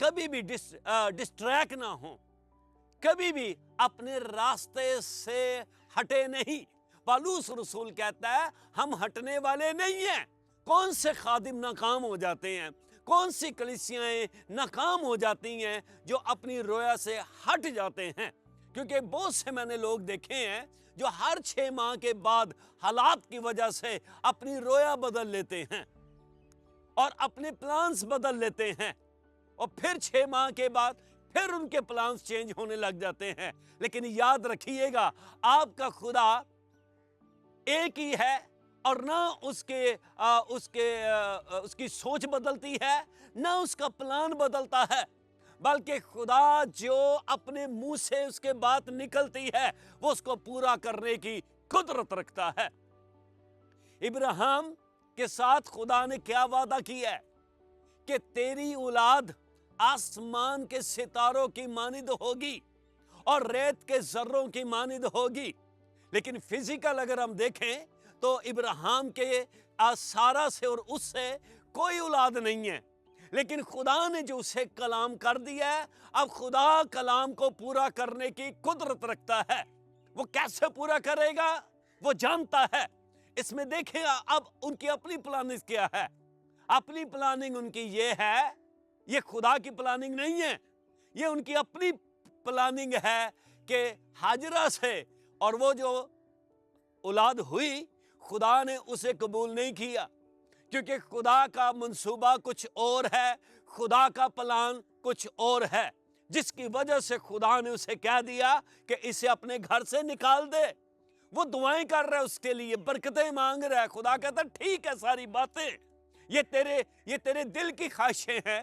کبھی بھی ڈسٹریکٹ نہ ہوں، کبھی بھی اپنے راستے سے ہٹے نہیں۔ پالوس رسول کہتا ہے ہم ہٹنے والے نہیں ہیں۔ کون سے خادم ناکام ہو جاتے ہیں، کون سی کلیسیاں ناکام ہو جاتی ہیں جو اپنی رویا سے ہٹ جاتے ہیں؟ کیونکہ بہت سے میں نے لوگ دیکھے ہیں جو ہر 6 ماہ کے بعد حالات کی وجہ سے اپنی رویا بدل لیتے ہیں اور اپنے پلانز بدل لیتے ہیں، اور پھر 6 ماہ کے بعد پھر ان کے پلانز چینج ہونے لگ جاتے ہیں۔ لیکن یاد رکھیے گا، آپ کا خدا ایک ہی ہے، اور نہ اس کی سوچ بدلتی ہے، نہ اس کا پلان بدلتا ہے، بلکہ خدا جو اپنے منہ سے اس کے بات نکلتی ہے وہ اس کو پورا کرنے کی قدرت رکھتا ہے۔ ابراہیم کے ساتھ خدا نے کیا وعدہ کیا ہے کہ تیری اولاد آسمان کے ستاروں کی مانند ہوگی اور ریت کے ذروں کی مانند ہوگی۔ لیکن فزیکل اگر ہم دیکھیں تو ابراہیم کے سارا سے اور اس سے کوئی اولاد نہیں ہے، لیکن خدا نے جو اسے کلام کر دیا ہے، اب خدا کلام کو پورا کرنے کی قدرت رکھتا ہے۔ وہ کیسے پورا کرے گا وہ جانتا ہے۔ اس میں دیکھیں اب ان کی اپنی پلاننگ کیا ہے۔ اپنی پلاننگ ان کی یہ ہے، یہ خدا کی پلاننگ نہیں ہے، یہ ان کی اپنی پلاننگ ہے کہ ہاجرہ سے، اور وہ جو اولاد ہوئی خدا نے اسے قبول نہیں کیا، کیونکہ خدا کا منصوبہ کچھ اور ہے، خدا کا پلان کچھ اور ہے، جس کی وجہ سے خدا نے اسے کہہ دیا کہ اسے اپنے گھر سے نکال دے۔ وہ دعائیں کر رہا ہے اس کے لیے، برکتیں مانگ رہا ہے۔ خدا کہتا ہے ٹھیک ہے، ساری باتیں یہ تیرے دل کی خواہشیں ہیں،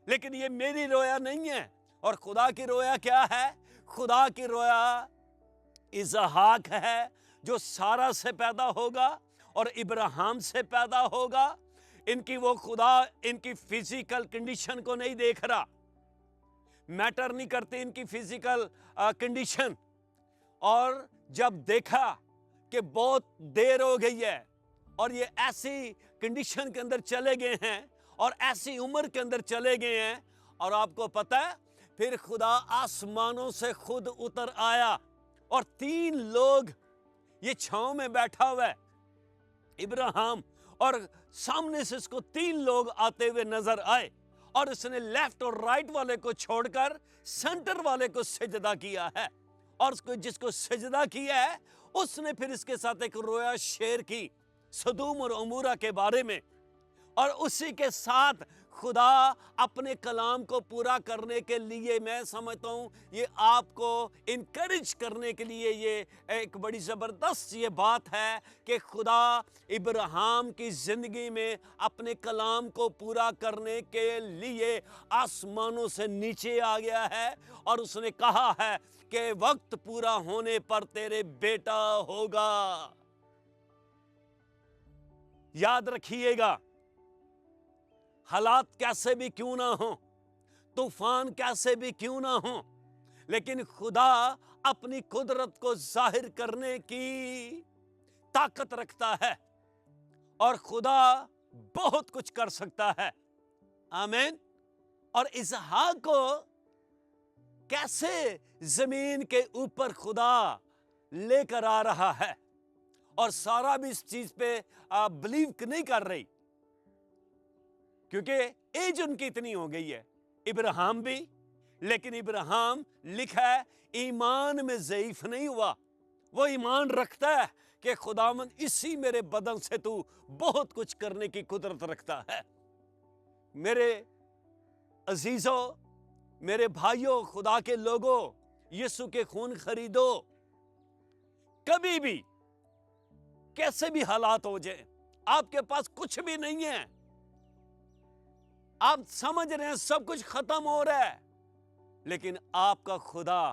لیکن یہ میری رویا نہیں ہے۔ اور خدا کی رویا کیا ہے؟ خدا کی رویا اسحاق ہے، جو سارا سے پیدا ہوگا اور ابراہیم سے پیدا ہوگا۔ ان کی وہ خدا ان کی فزیکل کنڈیشن کو نہیں دیکھ رہا، میٹر نہیں کرتی ان کی فزیکل کنڈیشن۔ اور جب دیکھا کہ بہت دیر ہو گئی ہے اور یہ ایسی کنڈیشن کے اندر چلے گئے ہیں اور ایسی عمر کے اندر چلے گئے ہیں، اور آپ کو پتہ ہے پھر خدا آسمانوں سے خود اتر آیا، اور 3 لوگ یہ چھاؤں میں بیٹھا ہوا ہے ابراہیم، اور سامنے سے اس کو 3 لوگ آتے ہوئے نظر آئے، اور اس نے لیفٹ اور رائٹ والے کو چھوڑ کر سینٹر والے کو سجدہ کیا ہے، اور جس کو سجدہ کیا ہے اس نے پھر اس کے ساتھ ایک رویا شیئر کی سدوم اور عمورہ کے بارے میں، اور اسی کے ساتھ خدا اپنے کلام کو پورا کرنے کے لیے، میں سمجھتا ہوں یہ آپ کو انکریج کرنے کے لیے یہ ایک بڑی زبردست یہ بات ہے کہ خدا ابراہیم کی زندگی میں اپنے کلام کو پورا کرنے کے لیے آسمانوں سے نیچے آ گیا ہے، اور اس نے کہا ہے کہ وقت پورا ہونے پر تیرے بیٹا ہوگا۔ یاد رکھیے گا، حالات کیسے بھی کیوں نہ ہوں، طوفان کیسے بھی کیوں نہ ہوں، لیکن خدا اپنی قدرت کو ظاہر کرنے کی طاقت رکھتا ہے، اور خدا بہت کچھ کر سکتا ہے۔ آمین۔ اور اسحاق کو کیسے زمین کے اوپر خدا لے کر آ رہا ہے، اور سارا بھی اس چیز پہ بلیو نہیں کر رہی، کیونکہ ایج ان کی اتنی ہو گئی ہے، ابراہیم بھی، لیکن ابراہیم لکھا ہے ایمان میں ضعیف نہیں ہوا، وہ ایمان رکھتا ہے کہ خداوند اسی میرے بدن سے تو بہت کچھ کرنے کی قدرت رکھتا ہے۔ میرے عزیزوں، میرے بھائیوں، خدا کے لوگوں، یسوع کے خون خریدو، کبھی بھی کیسے بھی حالات ہو جائیں، آپ کے پاس کچھ بھی نہیں ہے، آپ سمجھ رہے ہیں سب کچھ ختم ہو رہا ہے، لیکن آپ کا خدا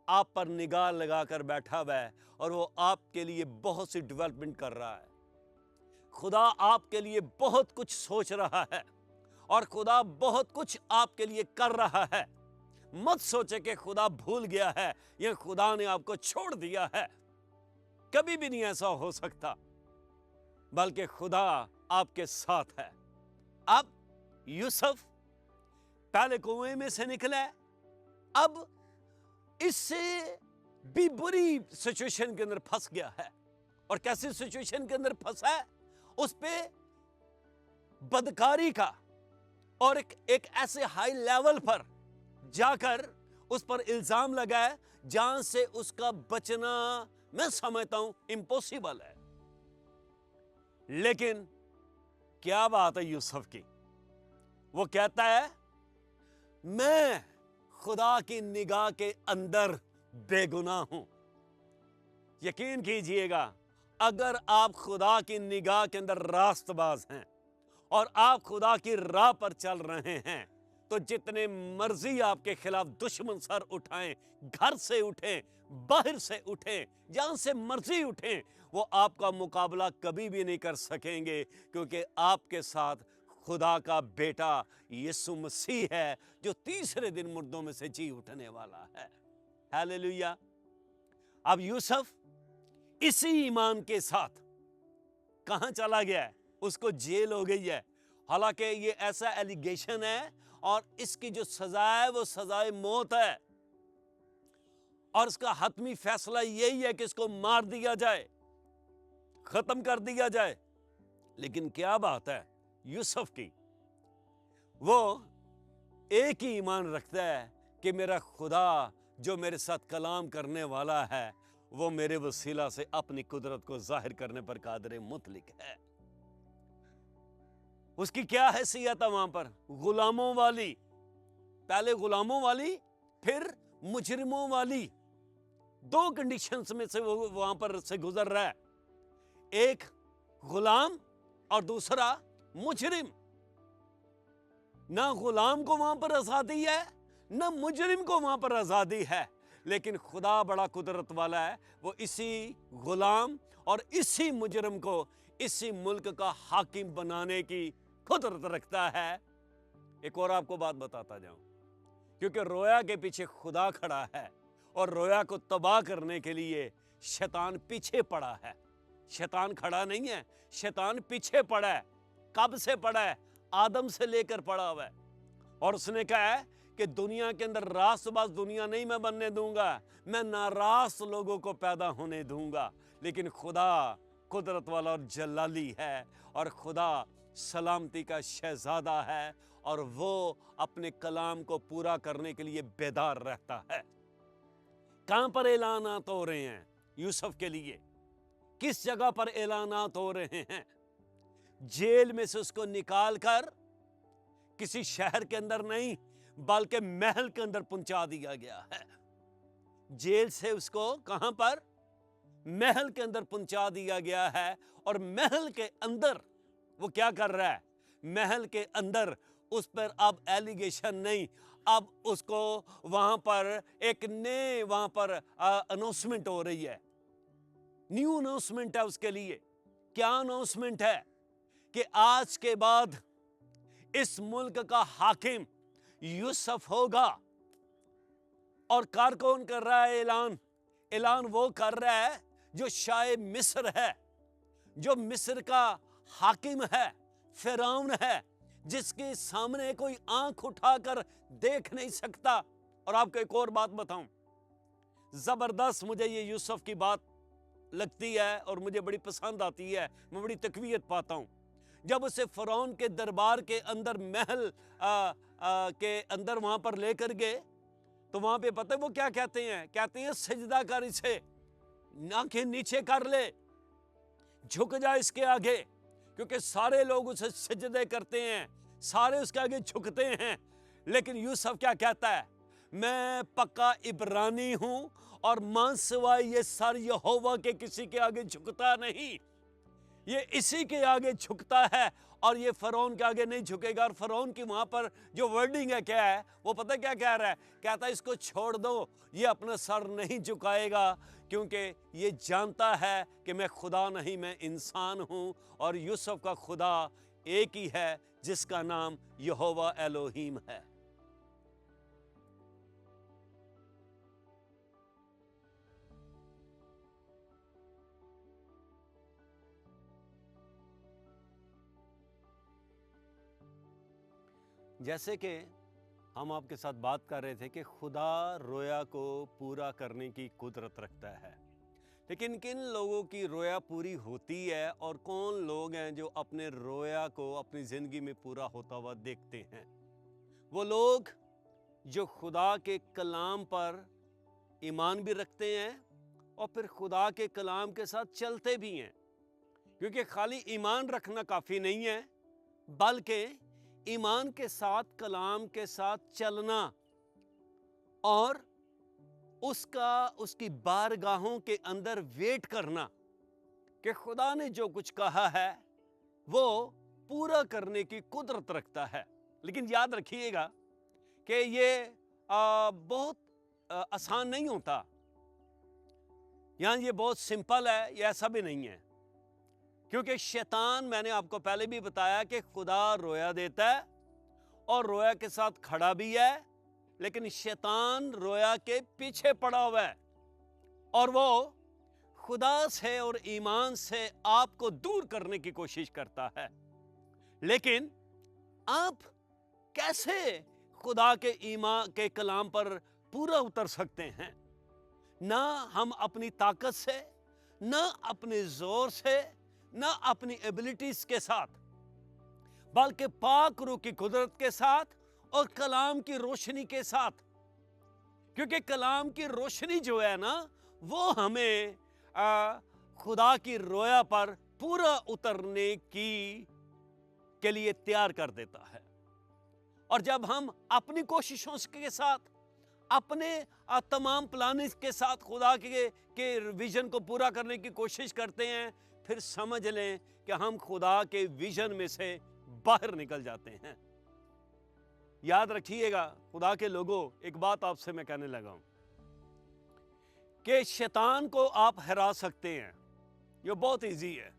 آپ پر نگاہ لگا کر بیٹھا ہوا ہے، اور وہ آپ کے لیے بہت سی ڈیولپمنٹ کر رہا ہے۔ خدا آپ کے لیے بہت کچھ سوچ رہا ہے، اور خدا بہت کچھ آپ کے لیے کر رہا ہے۔ مت سوچے کہ خدا بھول گیا ہے یا خدا نے آپ کو چھوڑ دیا ہے، کبھی بھی نہیں ایسا ہو سکتا، بلکہ خدا آپ کے ساتھ ہے۔ اب یوسف پہلے کنویں میں سے نکلا ہے، اب اس سے بھی بری سچویشن کے اندر پھنس گیا ہے. اور کیسی سچویشن کے اندر پھنسا ہے؟ اس پہ بدکاری کا اور ایک ایسے ہائی لیول پر جا کر اس پر الزام لگا ہے جہاں سے اس کا بچنا میں سمجھتا ہوں امپوسیبل ہے. لیکن کیا بات ہے یوسف کی، وہ کہتا ہے میں خدا کی نگاہ کے اندر بے گناہ ہوں. یقین کیجئے گا، اگر آپ خدا کی نگاہ کے اندر راست باز ہیں اور آپ خدا کی راہ پر چل رہے ہیں تو جتنے مرضی آپ کے خلاف دشمن سر اٹھائیں، گھر سے اٹھیں، باہر سے اٹھیں، جہاں سے مرضی اٹھیں، وہ آپ کا مقابلہ کبھی بھی نہیں کر سکیں گے، کیونکہ آپ کے ساتھ خدا کا بیٹا یسوع مسیح ہے جو تیسرے دن مردوں میں سے جی اٹھنے والا ہے. ہیلیلویا. اب یوسف اسی ایمان کے ساتھ کہاں چلا گیا ہے؟ اس کو جیل ہو گئی ہے. حالانکہ یہ ایسا ایلیگیشن ہے اور اس کی جو سزا ہے وہ سزائے موت ہے، اور اس کا حتمی فیصلہ یہی ہے کہ اس کو مار دیا جائے، ختم کر دیا جائے. لیکن کیا بات ہے یوسف کی، وہ ایک ہی ایمان رکھتا ہے کہ میرا خدا جو میرے ساتھ کلام کرنے والا ہے وہ میرے وسیلہ سے اپنی قدرت کو ظاہر کرنے پر قادر مطلق ہے. اس کی کیا حیثیت ہے وہاں پر؟ غلاموں والی. پہلے غلاموں والی، پھر مجرموں والی. دو کنڈیشنز میں سے وہ وہاں پر سے گزر رہا ہے، ایک غلام اور دوسرا مجرم. نہ غلام کو وہاں پر آزادی ہے، نہ مجرم کو وہاں پر آزادی ہے. لیکن خدا بڑا قدرت والا ہے، وہ اسی غلام اور اسی مجرم کو اسی ملک کا حاکم بنانے کی قدرت رکھتا ہے. ایک اور آپ کو بات بتاتا جاؤں، کیونکہ رویا کے پیچھے خدا کھڑا ہے اور رویا کو تباہ کرنے کے لیے شیطان پیچھے پڑا ہے. شیطان کھڑا نہیں ہے، شیطان پیچھے پڑا ہے. کب سے پڑا ہے؟ آدم سے لے کر پڑا ہوا ہے. اور اس نے کہا ہے کہ دنیا کے اندر راست باز دنیا نہیں میں بننے دوں گا، میں ناراست لوگوں کو پیدا ہونے دوں گا. لیکن خدا قدرت والا اور جلالی ہے، اور خدا سلامتی کا شہزادہ ہے، اور وہ اپنے کلام کو پورا کرنے کے لیے بیدار رہتا ہے. کہاں پر اعلانات ہو رہے ہیں یوسف کے لیے؟ کس جگہ پر اعلانات ہو رہے ہیں؟ جیل میں سے اس کو نکال کر کسی شہر کے اندر نہیں بلکہ محل کے اندر پہنچا دیا گیا ہے. جیل سے اس کو کہاں پر؟ محل کے اندر پہنچا دیا گیا ہے. اور محل کے اندر وہ کیا کر رہا ہے؟ محل کے اندر اس پر اب ایلیگیشن نہیں، اب اس کو وہاں پر ایک نئے وہاں پر اناؤنسمنٹ ہو رہی ہے. نیو اناؤنسمنٹ ہے اس کے لیے. کیا اناؤنسمنٹ ہے؟ کہ آج کے بعد اس ملک کا حاکم یوسف ہوگا. اور کار کون کر رہا ہے اعلان؟ اعلان وہ کر رہا ہے جو شاہ مصر ہے، جو مصر کا حاکم ہے، فرعون ہے، جس کے سامنے کوئی آنکھ اٹھا کر دیکھ نہیں سکتا. اور آپ کو ایک اور بات بتاؤں، زبردست مجھے یہ یوسف کی بات لگتی ہے اور مجھے بڑی پسند آتی ہے، میں بڑی تقویت پاتا ہوں. جب اسے فرعون کے دربار کے اندر محل کے اندر وہاں پر لے کر گئے تو وہاں پہ پتہ ہے وہ کیا کہتے ہیں؟ کہتے ہیں سجدہ کر اسے، آنکھیں نیچے کر لے، جھک جا اس کے آگے. کیونکہ سارے لوگ اسے سجدے کرتے ہیں، سارے اس کے آگے جھکتے ہیں. لیکن یوسف کیا کہتا ہے؟ میں پکا عبرانی ہوں اور ماں سوائے یہ سر یہوہ کے کسی کے آگے جھکتا نہیں. یہ اسی کے آگے جھکتا ہے اور یہ فرعون کے آگے نہیں جھکے گا. اور فرعون کی وہاں پر جو ورڈنگ ہے کیا ہے؟ وہ پتہ کیا کہہ رہا ہے؟ کہتا ہے اس کو چھوڑ دو، یہ اپنا سر نہیں جھکائے گا، کیونکہ یہ جانتا ہے کہ میں خدا نہیں، میں انسان ہوں. اور یوسف کا خدا ایک ہی ہے جس کا نام یہوہ الوہیم ہے. جیسے کہ ہم آپ کے ساتھ بات کر رہے تھے کہ خدا رویا کو پورا کرنے کی قدرت رکھتا ہے، لیکن کن لوگوں کی رویا پوری ہوتی ہے اور کون لوگ ہیں جو اپنے رویا کو اپنی زندگی میں پورا ہوتا ہوا دیکھتے ہیں؟ وہ لوگ جو خدا کے کلام پر ایمان بھی رکھتے ہیں اور پھر خدا کے کلام کے ساتھ چلتے بھی ہیں، کیونکہ خالی ایمان رکھنا کافی نہیں ہے، بلکہ ایمان کے ساتھ کلام کے ساتھ چلنا اور اس کی بارگاہوں کے اندر ویٹ کرنا کہ خدا نے جو کچھ کہا ہے وہ پورا کرنے کی قدرت رکھتا ہے۔ لیکن یاد رکھیے گا کہ یہ بہت آسان نہیں ہوتا، یہاں یہ بہت سمپل ہے، یہ ایسا بھی نہیں ہے، کیونکہ شیطان، میں نے آپ کو پہلے بھی بتایا کہ خدا رویا دیتا ہے اور رویا کے ساتھ کھڑا بھی ہے، لیکن شیطان رویا کے پیچھے پڑا ہوا ہے اور وہ خدا سے اور ایمان سے آپ کو دور کرنے کی کوشش کرتا ہے۔ لیکن آپ کیسے خدا کے ایمان کے کلام پر پورا اتر سکتے ہیں؟ نہ ہم اپنی طاقت سے، نہ اپنے زور سے، نہ اپنی ایبلٹیز کے ساتھ، بلکہ پاک روح کی قدرت کے ساتھ اور کلام کی روشنی کے ساتھ، کیونکہ کلام کی روشنی جو ہے نا وہ ہمیں خدا کی رویا پر پورا اترنے کے لیے تیار کر دیتا ہے۔ اور جب ہم اپنی کوششوں کے ساتھ، اپنے تمام پلانز کے ساتھ خدا کے ویژن کو پورا کرنے کی کوشش کرتے ہیں، پھر سمجھ لیں کہ ہم خدا کے ویژن میں سے باہر نکل جاتے ہیں۔ یاد رکھیے گا خدا کے لوگوں، ایک بات آپ سے میں کہنے لگا ہوں کہ شیطان کو آپ ہرا سکتے ہیں، یہ بہت ایزی ہے۔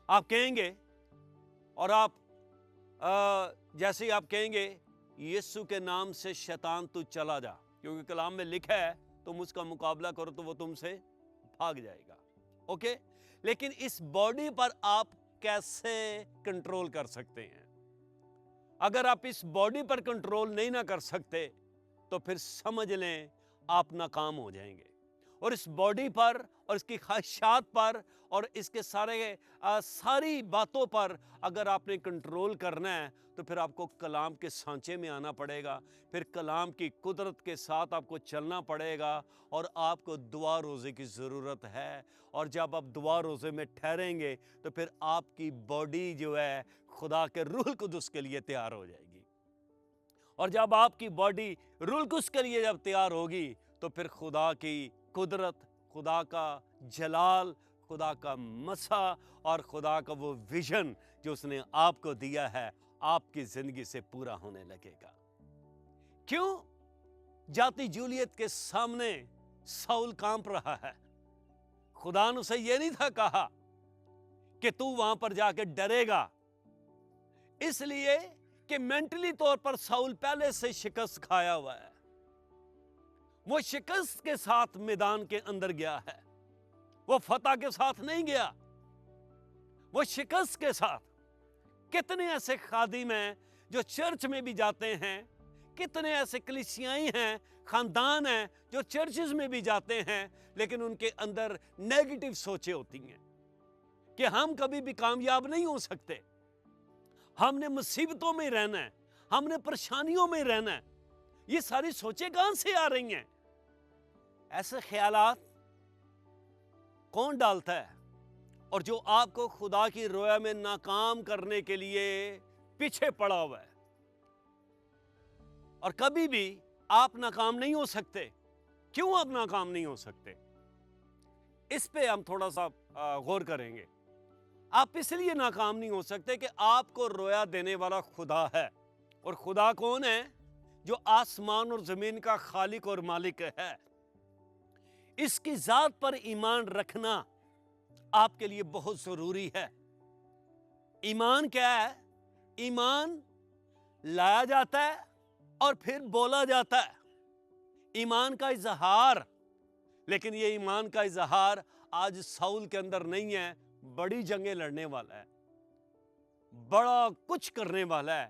آپ کہیں گے اور آپ جیسے ہی آپ کہیں گے یسوع کے نام سے شیطان تو چلا جا، کیونکہ کلام میں لکھا ہے تم اس کا مقابلہ کرو تو وہ تم سے بھاگ جائے گا، اوکے؟ لیکن اس باڈی پر آپ کیسے کنٹرول کر سکتے ہیں؟ اگر آپ اس باڈی پر کنٹرول نہیں نہ کر سکتے تو پھر سمجھ لیں آپ ناکام ہو جائیں گے۔ اور اس باڈی پر اور اس کی خواہشات پر اور اس کے ساری باتوں پر اگر آپ نے کنٹرول کرنا ہے تو پھر آپ کو کلام کے سانچے میں آنا پڑے گا، پھر کلام کی قدرت کے ساتھ آپ کو چلنا پڑے گا، اور آپ کو دعا روزے کی ضرورت ہے۔ اور جب آپ دعا روزے میں ٹھہریں گے تو پھر آپ کی باڈی جو ہے خدا کے روح القدس کے لیے تیار ہو جائے گی، اور جب آپ کی باڈی روح القدس کے لیے جب تیار ہوگی تو پھر خدا کی قدرت، خدا کا جلال، خدا کا مسا اور خدا کا وہ ویژن جو اس نے آپ کو دیا ہے آپ کی زندگی سے پورا ہونے لگے گا۔ کیوں؟ جاتی جولیت کے سامنے ساؤل کانپ رہا ہے، خدا نے اسے یہ نہیں تھا کہا کہ تو وہاں پر جا کے ڈرے گا، اس لیے کہ مینٹلی طور پر ساؤل پہلے سے شکست کھایا ہوا ہے، وہ شکست کے ساتھ میدان کے اندر گیا ہے، وہ فتح کے ساتھ نہیں گیا، وہ شکست کے ساتھ۔ کتنے ایسے خادم ہیں جو چرچ میں بھی جاتے ہیں، کتنے ایسے کلیسیائی ہیں، خاندان ہیں جو چرچز میں بھی جاتے ہیں، لیکن ان کے اندر نیگیٹو سوچیں ہوتی ہیں کہ ہم کبھی بھی کامیاب نہیں ہو سکتے، ہم نے مصیبتوں میں رہنا ہے، ہم نے پریشانیوں میں رہنا ہے۔ یہ ساری سوچیں کہاں سے آ رہی ہیں؟ ایسے خیالات کون ڈالتا ہے؟ اور جو آپ کو خدا کی رویا میں ناکام کرنے کے لیے پیچھے پڑا ہوا ہے۔ اور کبھی بھی آپ ناکام نہیں ہو سکتے۔ کیوں آپ ناکام نہیں ہو سکتے؟ اس پہ ہم تھوڑا سا غور کریں گے۔ آپ اس لیے ناکام نہیں ہو سکتے کہ آپ کو رویا دینے والا خدا ہے، اور خدا کون ہے؟ جو آسمان اور زمین کا خالق اور مالک ہے۔ اس کی ذات پر ایمان رکھنا آپ کے لیے بہت ضروری ہے۔ ایمان کیا ہے؟ ایمان لایا جاتا ہے اور پھر بولا جاتا ہے، ایمان کا اظہار۔ لیکن یہ ایمان کا اظہار آج ساؤل کے اندر نہیں ہے، بڑی جنگیں لڑنے والا ہے، بڑا کچھ کرنے والا ہے،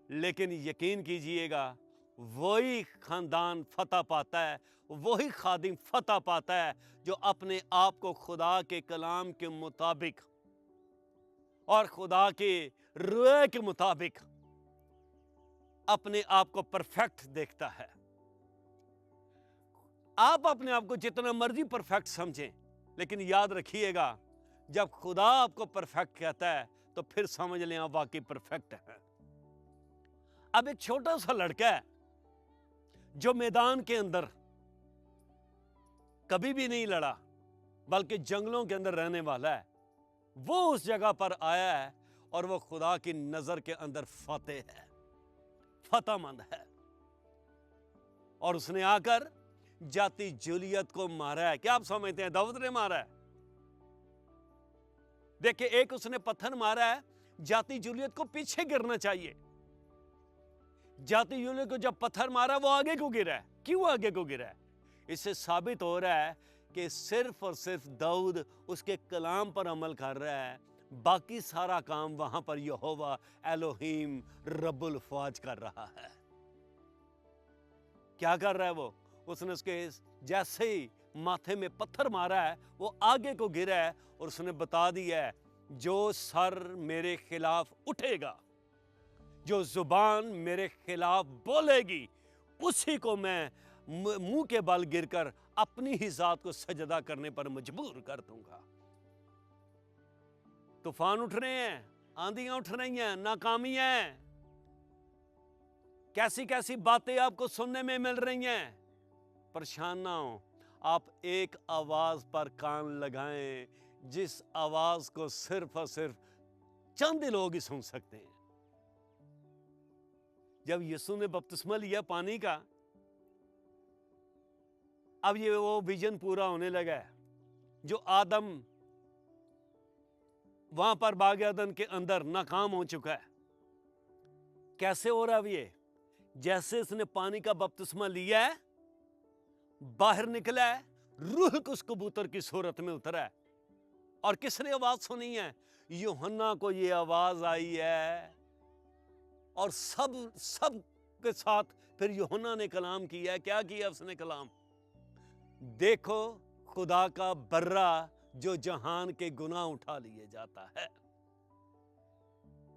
لیکن یقین کیجئے گا وہی خاندان فتح پاتا ہے، وہی خادم فتح پاتا ہے جو اپنے آپ کو خدا کے کلام کے مطابق اور خدا کے روئے کے مطابق اپنے آپ کو پرفیکٹ دیکھتا ہے۔ آپ اپنے آپ کو جتنا مرضی پرفیکٹ سمجھیں، لیکن یاد رکھیے گا جب خدا آپ کو پرفیکٹ کہتا ہے تو پھر سمجھ لیں آپ واقعی پرفیکٹ ہیں۔ اب ایک چھوٹا سا لڑکا ہے جو میدان کے اندر کبھی بھی نہیں لڑا بلکہ جنگلوں کے اندر رہنے والا ہے، وہ اس جگہ پر آیا ہے اور وہ خدا کی نظر کے اندر فاتح ہے، فتح مند ہے، اور اس نے آ کر جاتی جولیت کو مارا ہے۔ کیا آپ سمجھتے ہیں داؤد نے مارا ہے؟ دیکھیں، ایک اس نے پتھر مارا ہے، جاتی جولیت کو پیچھے گرنا چاہیے۔ جاتی جولیت کو جب پتھر مارا وہ آگے کو گرا ہے۔ کیوں آگے کو گرا ہے؟ اس سے ثابت ہو رہا ہے کہ صرف اور صرف داؤد اس کے کلام پر عمل کر رہا ہے، باقی سارا کام وہاں پر یہوہ الوہیم رب الفواج کر رہا ہے۔ کیا کر رہا ہے وہ؟ اس نے اس کے جیسے ہی ماتھے میں پتھر مارا ہے وہ آگے کو گرا ہے اور اس نے بتا دیا ہے جو سر میرے خلاف اٹھے گا، جو زبان میرے خلاف بولے گی، اسی کو میں منہ کے بل گر کر اپنی ہی ذات کو سجدہ کرنے پر مجبور کر دوں گا۔ طوفان اٹھ رہے ہیں، آندھیاں اٹھ رہی ہیں، ناکامیاں ہیں، کیسی کیسی باتیں آپ کو سننے میں مل رہی ہیں، پریشان نہ ہوں۔ آپ ایک آواز پر کان لگائیں جس آواز کو صرف اور صرف چند لوگ ہی سن سکتے ہیں۔ جب یسوع نے بپتسمہ لیا پانی کا، اب یہ وہ ویژن پورا ہونے لگا ہے جو آدم وہاں پر باغ عدن کے اندر ناکام ہو چکا ہے۔ کیسے ہو رہا ہے یہ؟ جیسے اس نے پانی کا بپتسمہ لیا ہے، باہر نکلا ہے، روح اس کبوتر کی صورت میں اترا ہے، اور کس نے آواز سنی ہے؟ یوحنا کو یہ آواز آئی ہے، اور سب کے ساتھ پھر یوحنا نے کلام کیا ہے۔ کیا کیا اس نے کلام؟ دیکھو خدا کا برہ جو جہان کے گناہ اٹھا لیے جاتا ہے۔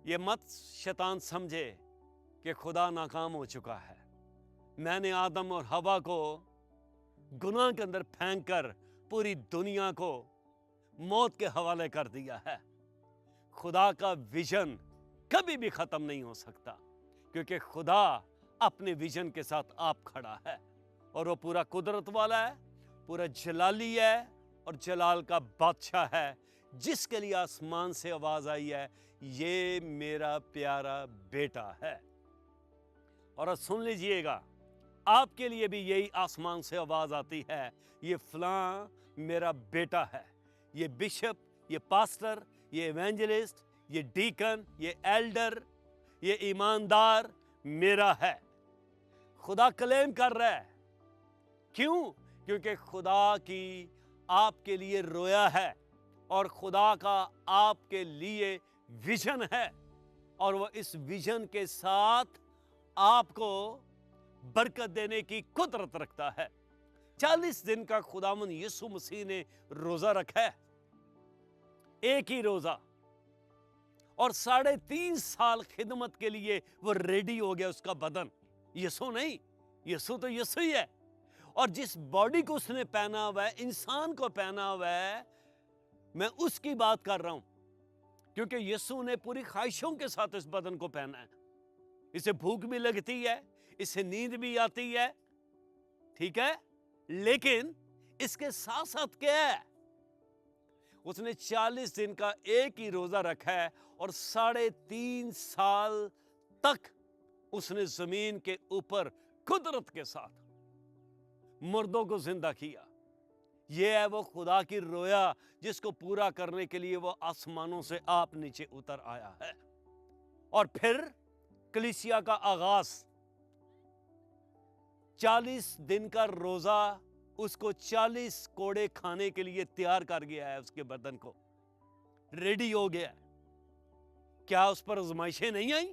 یہ مت شیطان سمجھے کہ خدا ناکام ہو چکا ہے۔ میں نے آدم اور حوا کو گناہ کے اندر پھینک کر پوری دنیا کو موت کے حوالے کر دیا ہے۔ خدا کا ویژن کبھی بھی ختم نہیں ہو سکتا، کیونکہ خدا اپنے ویژن کے ساتھ آپ کھڑا ہے، اور وہ پورا قدرت والا ہے، پورا جلالی ہے، اور جلال کا بادشاہ ہے، جس کے لیے آسمان سے آواز آئی ہے، یہ میرا پیارا بیٹا ہے۔ اور اب سن لیجئے گا، آپ کے لیے بھی یہی آسمان سے آواز آتی ہے، یہ فلاں میرا بیٹا ہے۔ یہ بشپ، یہ پاسٹر، یہ ایونجلسٹ، یہ ڈیکن، یہ ایلڈر، یہ ایماندار میرا ہے۔ خدا کلیم کر رہا ہے۔ کیوں؟ کیونکہ خدا کی آپ کے لیے رویا ہے، اور خدا کا آپ کے لیے ویژن ہے، اور وہ اس ویژن کے ساتھ آپ کو برکت دینے کی قدرت رکھتا ہے۔ 40 دن کا خداوند یسوع مسیح نے روزہ رکھا ہے، ایک ہی روزہ، اور 3.5 سال خدمت کے لیے وہ ریڈی ہو گیا۔ اس کا بدن یسوع نہیں، یسوع تو یسوع ہی ہے، اور جس باڈی کو اس نے پہنا ہوا ہے، انسان کو پہنا ہوا ہے، میں اس کی بات کر رہا ہوں، کیونکہ یسوع نے پوری خواہشوں کے ساتھ اس بدن کو پہنا ہے۔ اسے بھوک بھی لگتی ہے، اسے نیند بھی آتی ہے، ٹھیک ہے، لیکن اس کے ساتھ ساتھ کیا ہے؟ اس نے 40 دن کا ایک ہی روزہ رکھا ہے، اور 3.5 سال تک اس نے زمین کے اوپر قدرت کے ساتھ مردوں کو زندہ کیا۔ یہ ہے وہ خدا کی رویا جس کو پورا کرنے کے لیے وہ آسمانوں سے آپ نیچے اتر آیا ہے۔ اور پھر کلیسیا کا آغاز، 40 دن کا روزہ اس کو 40 کوڑے کھانے کے لیے تیار کر گیا ہے، اس کے بدن کو ریڈی ہو گیا ہے۔ کیا اس پر آزمائشیں نہیں آئیں؟